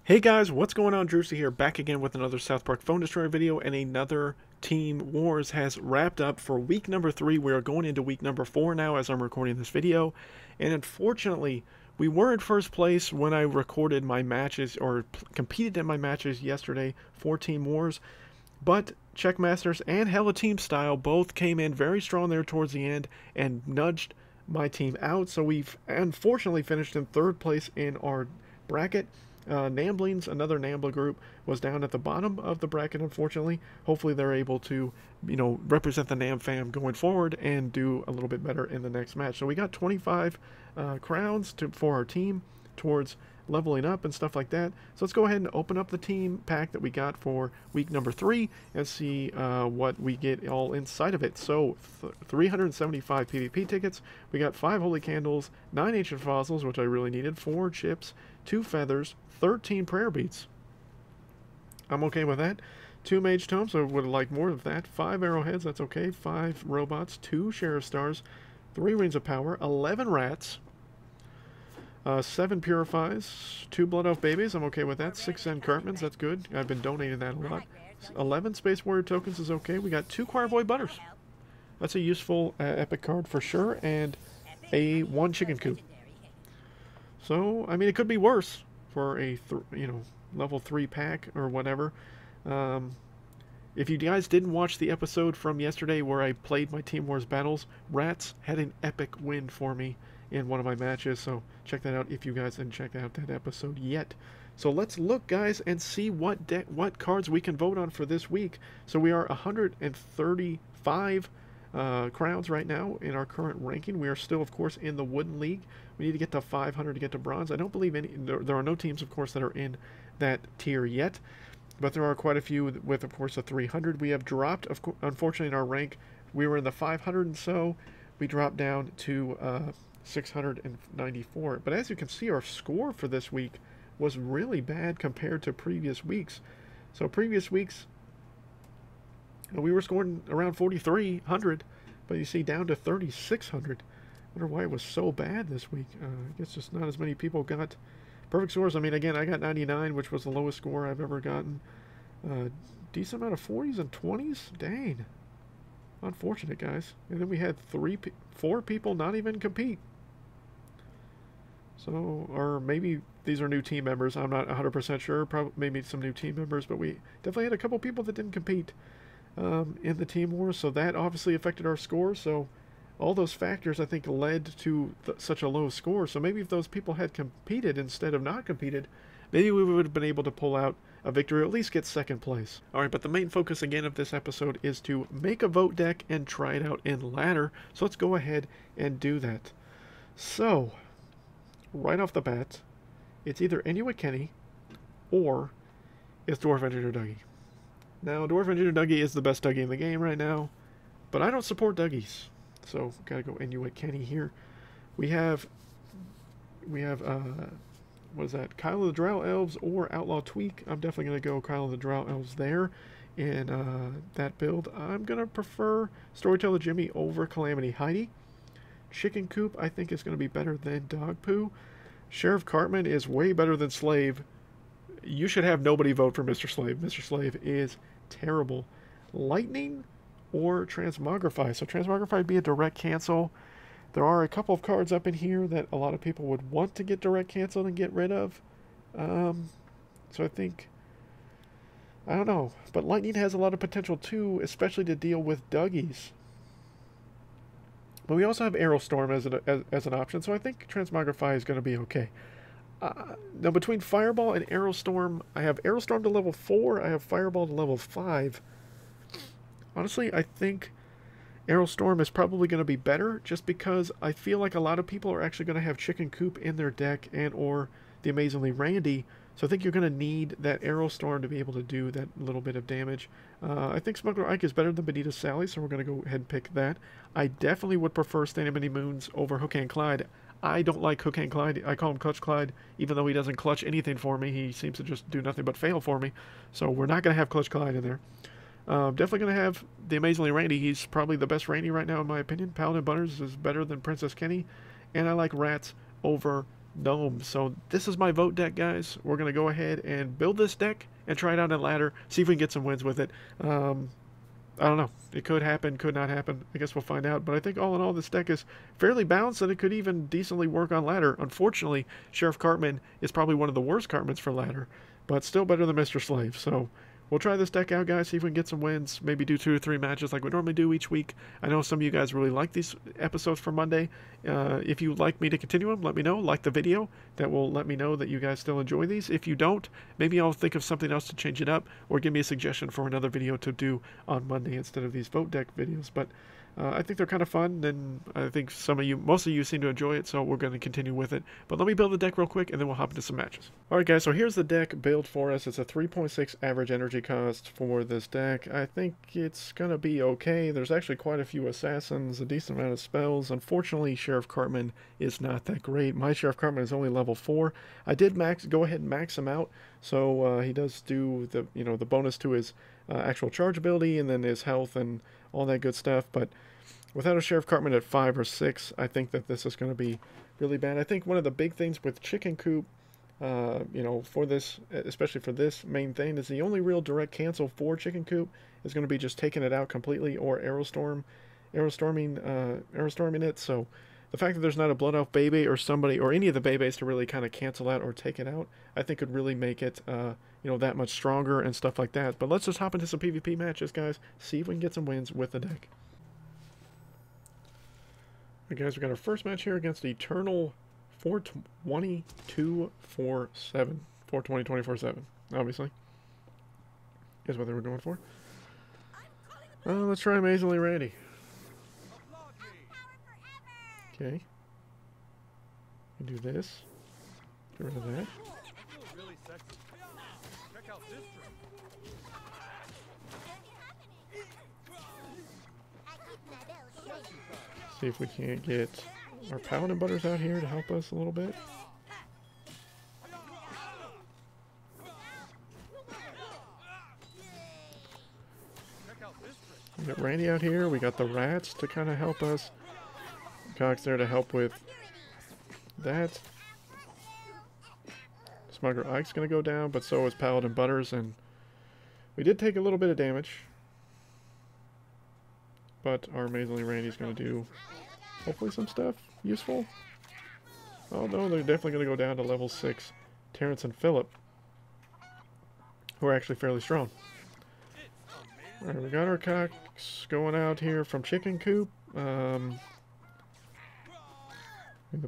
Hey guys, what's going on? Drewsy here, back again with another South Park Phone Destroyer video, and another Team Wars has wrapped up for week number 3. We are going into week number 4 now as I'm recording this video, and unfortunately, we were in first place when I recorded my matches, or competed in my matches yesterday for Team Wars, but Checkmasters and Hella Team Style both came in very strong there towards the end and nudged my team out, so we've unfortunately finished in third place in our bracket. Namblings, another Nambla group, was down at the bottom of the bracket, unfortunately. Hopefully they're able to, represent the Nam fam going forward and do a little bit better in the next match. So we got 25 crowns for our team towards leveling up and stuff like that. So let's go ahead and open up the team pack that we got for week number 3 and see what we get all inside of it. So 375 PvP tickets. We got 5 Holy Candles, 9 Ancient Fossils, which I really needed, 4 chips, 2 feathers, 13 prayer beads. I'm okay with that. 2 mage tomes, I would like more of that. 5 arrowheads, that's okay. 5 robots, 2 sheriff stars, 3 rings of power, 11 rats, 7 purifies, 2 blood elf babies, I'm okay with that. 6 Zen Cartmans, that's good. I've been donating that a lot. 11 space warrior tokens is okay. We got 2 choir boy butters. That's a useful epic card for sure, and a 1 chicken coop. So, I mean, it could be worse for a, level 3 pack or whatever. If you guys didn't watch the episode from yesterday where I played my Team Wars battles, Rats had an epic win for me in one of my matches. So, check that out if you guys didn't check out that episode yet. So, let's look, guys, and see what cards we can vote on for this week. So, we are 135 crowns right now in our current ranking. We are still, of course, in the Wooden League. We need to get to 500 to get to bronze. I don't believe there are no teams, of course, that are in that tier yet, but there are quite a few with, of course, a 300. We have dropped, unfortunately, in our rank. We were in the 500 and so. We dropped down to 694. But as you can see, our score for this week was really bad compared to previous weeks. So previous weeks, we were scoring around 4,300, but you see down to 3,600. I wonder why it was so bad this week. I guess just not as many people got perfect scores. I mean, again, I got 99, which was the lowest score I've ever gotten. Decent amount of 40s and 20s? Dang. Unfortunate, guys. And then we had 4 people not even compete. So, or maybe these are new team members. I'm not 100% sure. Probably maybe some new team members, but we definitely had a couple people that didn't compete in the Team Wars, so that obviously affected our score. So all those factors, I think, led to such a low score. So maybe if those people had competed instead of not competed, maybe we would have been able to pull out a victory, or at least get second place. Alright, but the main focus again of this episode is to make a vote deck and try it out in ladder. So let's go ahead and do that. So, right off the bat, it's either Inuit Kenny or it's Dwarf Engineer Dougie. Now, Dwarf Engineer Dougie is the best Dougie in the game right now, but I don't support Dougies. So, gotta go Inuit Kenny here. We have, what is that? Kyle of the Drow Elves or Outlaw Tweak. I'm definitely gonna go Kyle of the Drow Elves there in that build. I'm gonna prefer Storyteller Jimmy over Calamity Heidi. Chicken Coop, I think, is gonna be better than Dog Poo. Sheriff Cartman is way better than Slave. You should have nobody vote for Mr. Slave. Mr. Slave is terrible. Lightning or Transmogrify. So Transmogrify would be a direct cancel. There are a couple of cards up in here that a lot of people would want to get direct canceled and get rid of. So I think, I don't know. But Lightning has a lot of potential too, especially to deal with Dougies. But we also have Aerostorm as an option, so I think Transmogrify is going to be okay. Now, between Fireball and Aerostorm, I have Aerostorm to level 4, I have Fireball to level 5. Honestly, I think Aerostorm is probably going to be better, just because I feel like a lot of people are actually going to have Chicken Coop in their deck and or the Amazingly Randy, so I think you're going to need that Aerostorm to be able to do that little bit of damage. I think Smuggler Ike is better than Bonita Sally, so we're going to go ahead and pick that. I definitely would prefer Standing Many Moons over Hook and Clyde. I don't like Hook and Clyde. I call him Clutch Clyde, even though he doesn't clutch anything for me. He seems to just do nothing but fail for me. So we're not going to have Clutch Clyde in there. Definitely going to have the Amazingly Randy. He's probably the best Randy right now, in my opinion. Paladin Butters is better than Princess Kenny. and I like rats over gnomes. So this is my vote deck, guys. We're going to go ahead and build this deck and try it out in ladder, see if we can get some wins with it. I don't know. It could happen, could not happen. I guess we'll find out. But I think all in all, this deck is fairly balanced, and it could even decently work on ladder. Unfortunately, Sheriff Cartman is probably one of the worst Cartmans for ladder, but still better than Mr. Slave. So we'll try this deck out, guys, see if we can get some wins. Maybe do 2 or 3 matches like we normally do each week. I know some of you guys really like these episodes for Monday. If you'd like me to continue them, let me know. Like the video. That will let me know that you guys still enjoy these. If you don't, maybe I'll think of something else to change it up, or give me a suggestion for another video to do on Monday instead of these vote deck videos. But I think they're kind of fun, and I think most of you seem to enjoy it, so we're going to continue with it. But let me build the deck real quick, and then we'll hop into some matches. Alright guys, so here's the deck build for us. It's a 3.6 average energy cost for this deck. I think it's going to be okay. There's actually quite a few assassins, a decent amount of spells. Unfortunately, Sheriff Cartman is not that great. My Sheriff Cartman is only level 4. I did go ahead and max him out, so he does do the the bonus to his actual charge ability, and then his health and all that good stuff. But without a Sheriff Cartman at 5 or 6, I think that this is going to be really bad. I think one of the big things with Chicken Coop, for this, especially for this main thing, is the only real direct cancel for Chicken Coop is going to be just taking it out completely, or aerostorming it. So the fact that there's not a Blood Elf Bebe or somebody, or any of the Bebes to really kind of cancel out or take it out, I think could really make it, that much stronger and stuff like that. But let's just hop into some PvP matches, guys. See if we can get some wins with the deck. Alright guys, we got our first match here against Eternal 420-247. 420-24-7, obviously. Is what they were going for. Let's try Amazingly Randy. Okay. Do this. Get rid of that. See if we can't get our Paladin Butters out here to help us a little bit. We got Randy out here. We got the rats to kind of help us. Cox there to help with that. Smuggler Ike's going to go down, but so is Paladin Butters, and we did take a little bit of damage. But our Amazingly Randy's going to do, hopefully, some stuff useful. Oh no, they're definitely going to go down to level 6. Terrence and Philip, who are actually fairly strong. Alright, we got our Cox going out here from Chicken Coop. The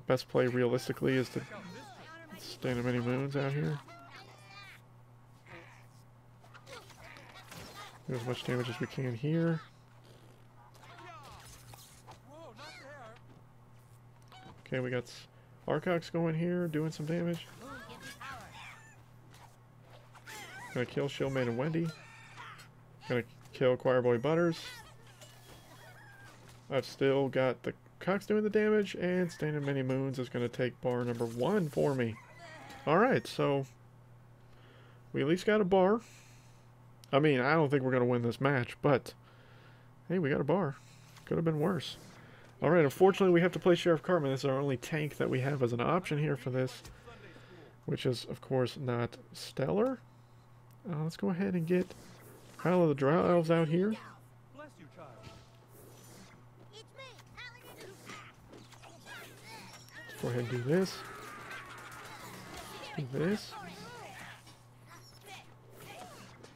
best play realistically is to stand in many moons out here. Do as much damage as we can here. Okay, we got Arcox going here, doing some damage. Gonna kill Shieldman and Wendy. Gonna kill Choir Boy Butters. I've still got the Cox doing the damage, and Stand in Many Moons is gonna take bar number 1 for me. Alright, so we at least got a bar. I mean, I don't think we're gonna win this match, but hey, we got a bar. Could have been worse. Alright, unfortunately we have to play Sheriff Cartman. This is our only tank that we have as an option here for this, which is, of course, not stellar. Let's go ahead and get Isle of the Drow Elves out here. Let's go ahead and do this. Do this.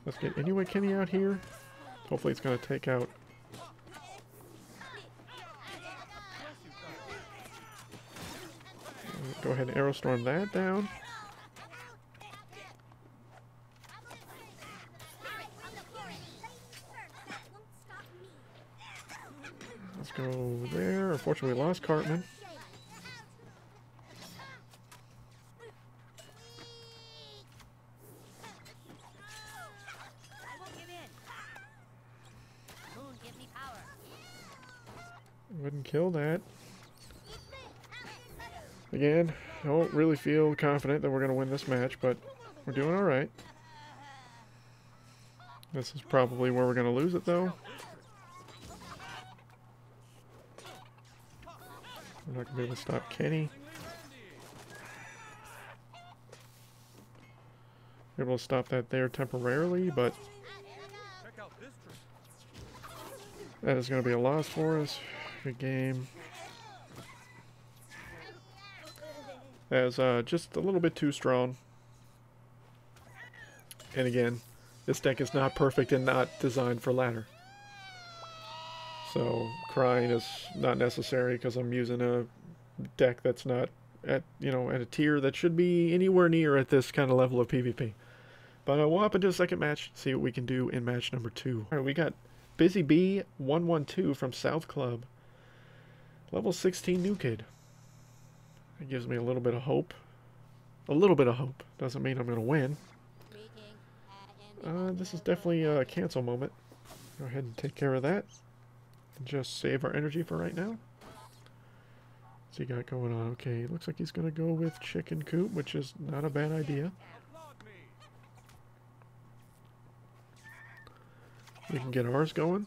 Let's get Anyway Kenny out here. Hopefully it's going to take out... Go ahead and Aerostorm that down. Let's go there. Unfortunately, we lost Cartman. Wouldn't kill that. Again, I don't really feel confident that we're going to win this match, but we're doing alright. This is probably where we're going to lose it, though. We're not going to be able to stop Kenny. Able to stop that there temporarily, but that is going to be a loss for us. Good game. That was just a little bit too strong. And again, this deck is not perfect and not designed for ladder. So crying is not necessary because I'm using a deck that's not at, you know, at a tier that should be anywhere near at this kind of level of PvP. But we'll hop into the second match, see what we can do in match number 2. All right, we got Busy Bee 112 from South Club. Level 16 new kid. That gives me a little bit of hope. A little bit of hope. Doesn't mean I'm going to win. This is definitely a cancel moment. Go ahead and take care of that. Just save our energy for right now. What's he got going on? Okay, looks like he's going to go with Chicken Coop, which is not a bad idea. We can get ours going.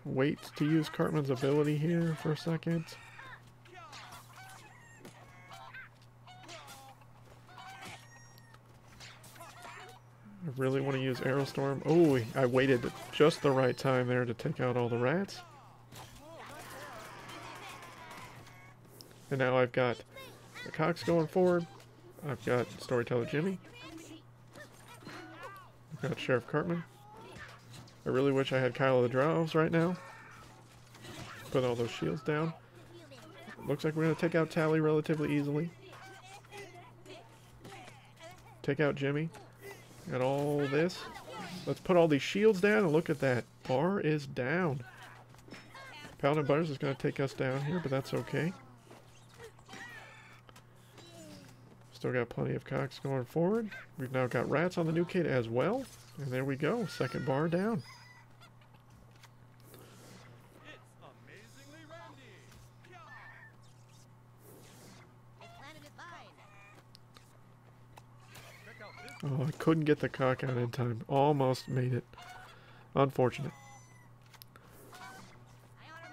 Wait to use Cartman's ability here for a second. I really want to use Aerostorm. Oh, I waited just the right time there to take out all the rats. And now I've got the Cox going forward. I've got Storyteller Jimmy. I've got Sheriff Cartman. I really wish I had Kyle of the Drowves right now. Put all those shields down. Looks like we're going to take out Tally relatively easily. Take out Jimmy. Got all this. Let's put all these shields down and look at that. Bar is down. Paladin Butters is going to take us down here, but that's okay. Still got plenty of Cox going forward. We've now got rats on the new kid as well. And there we go. Second bar down. Oh, I couldn't get the cock out in time. Almost made it. Unfortunate.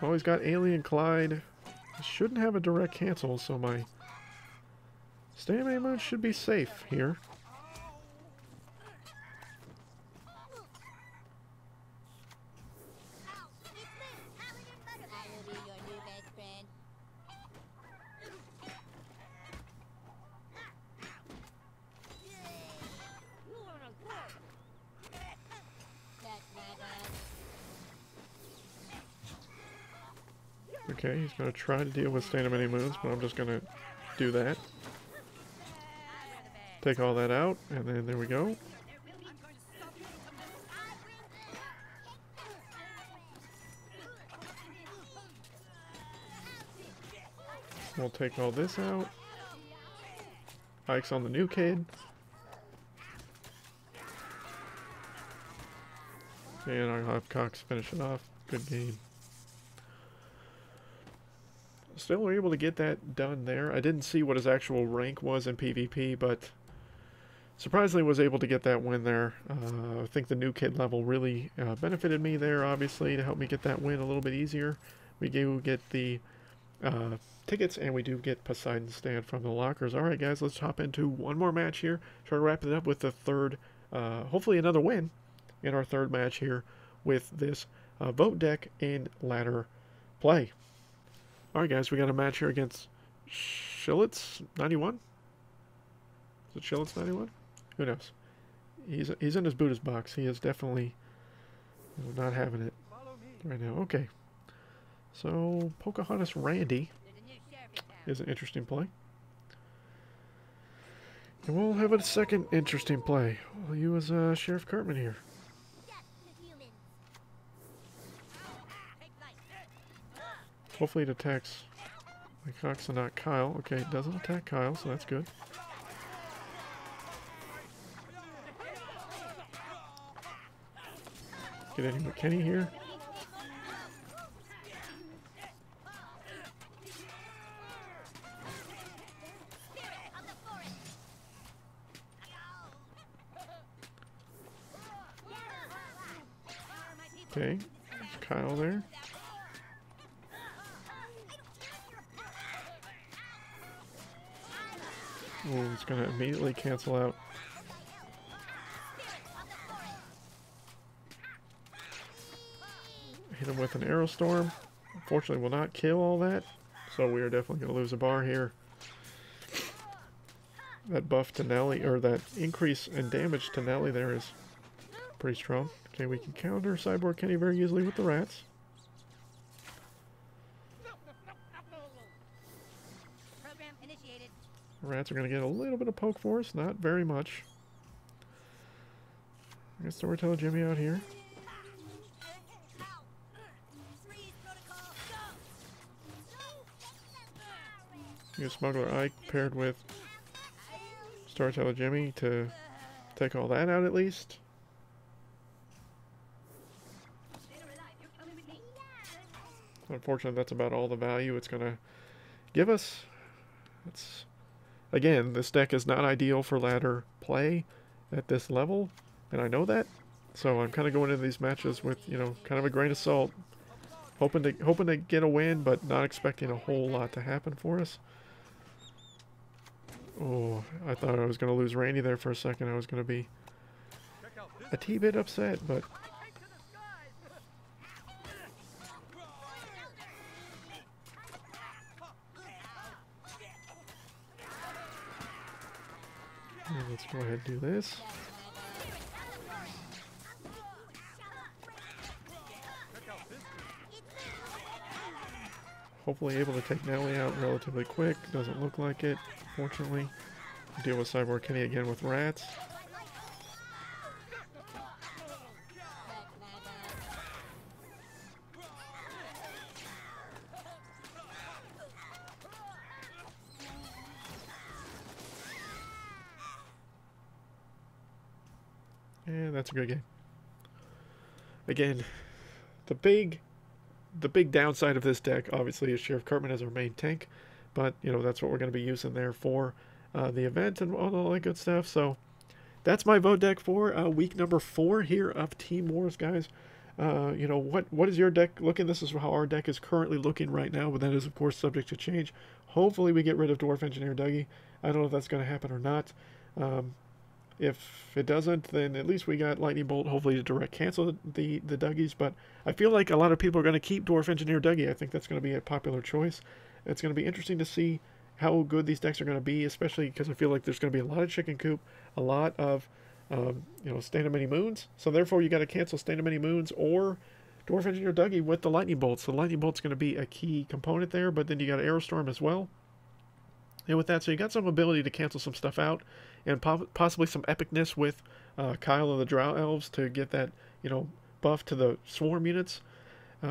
Oh, he's got Alien Clyde. I shouldn't have a direct cancel, so my stamina mode should be safe here. Okay, he's going to try to deal with Stand of Many Moons, but I'm just going to do that. Take all that out, and then there we go. We'll take all this out. Ike's on the new kid. And I'll have Cox finish it off. Good game. Still were able to get that done there. I didn't see what his actual rank was in PvP, but surprisingly was able to get that win there. I think the new kid level really benefited me there, obviously, to help me get that win a little bit easier. We do get the tickets, and we do get Poseidon's Stand from the lockers. All right, guys, let's hop into one more match here. Try to wrap it up with the third, hopefully another win in our third match here with this vote deck in ladder play. Alright guys, we got a match here against Shillitz 91? Is it Shillitz 91? Who knows? He's in his Buddhist box. He is definitely not having it right now. Okay. So, Pocahontas Randy is an interesting play. And we'll have a second interesting play. We'll use Sheriff Cartman here. Hopefully it attacks my Cox and not Kyle. Okay, it doesn't attack Kyle, so that's good. Get any McKinney here. Okay, Kyle there. Oh, it's going to immediately cancel out. Hit him with an Arrow Storm. Unfortunately, will not kill all that. So we are definitely going to lose a bar here. That buff to Nelly, or that increase in damage to Nelly there is pretty strong. Okay, we can counter Cyborg Kenny very easily with the rats. Program initiated. The rats are going to get a little bit of poke for us, not very much. I guess Storyteller Jimmy out here. Use Smuggler Ike paired with Storyteller Jimmy to take all that out at least. Unfortunately, that's about all the value it's going to give us. Again, this deck is not ideal for ladder play at this level, and I know that. So I'm kind of going into these matches with, you know, kind of a grain of salt, hoping to get a win, but not expecting a whole lot to happen for us. Oh, I thought I was going to lose Randy there for a second. I was going to be a bit upset, but let's go ahead and do this. Hopefully able to take Nelly out relatively quick. Doesn't look like it, fortunately. Deal with Cyborg Kenny again with rats. And that's a good game. Again, the big downside of this deck, obviously, is Sheriff Cartman as our main tank. But, you know, that's what we're going to be using there for the event and all that good stuff. So, that's my vote deck for week number 4 here of Team Wars, guys. You know, what is your deck looking? This is how our deck is currently looking right now, but that is, of course, subject to change. Hopefully, we get rid of Dwarf Engineer Dougie. I don't know if that's going to happen or not. If it doesn't, then at least we got Lightning Bolt, hopefully to direct cancel the Dougies. But I feel like a lot of people are going to keep Dwarf Engineer Dougie. I think that's going to be a popular choice. It's going to be interesting to see how good these decks are going to be, especially because I feel like there's going to be a lot of Chicken Coop, a lot of you know, Stand of Many Moons. So therefore, you got to cancel Stand of Many Moons or Dwarf Engineer Dougie with the Lightning Bolt. So the Lightning Bolt's going to be a key component there, but then you got Arrow Storm as well. And with that, so you got some ability to cancel some stuff out, and possibly some epicness with Kyle of the Drow Elves to get that, you know, buff to the swarm units,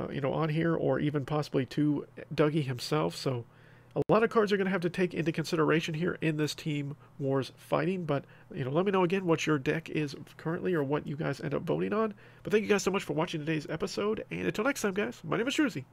you know, on here, or even possibly to Dougie himself. So a lot of cards are going to have to take into consideration here in this Team Wars fighting. But, you know, let me know again what your deck is currently or what you guys end up voting on. But thank you guys so much for watching today's episode, and until next time, guys, my name is Druzy.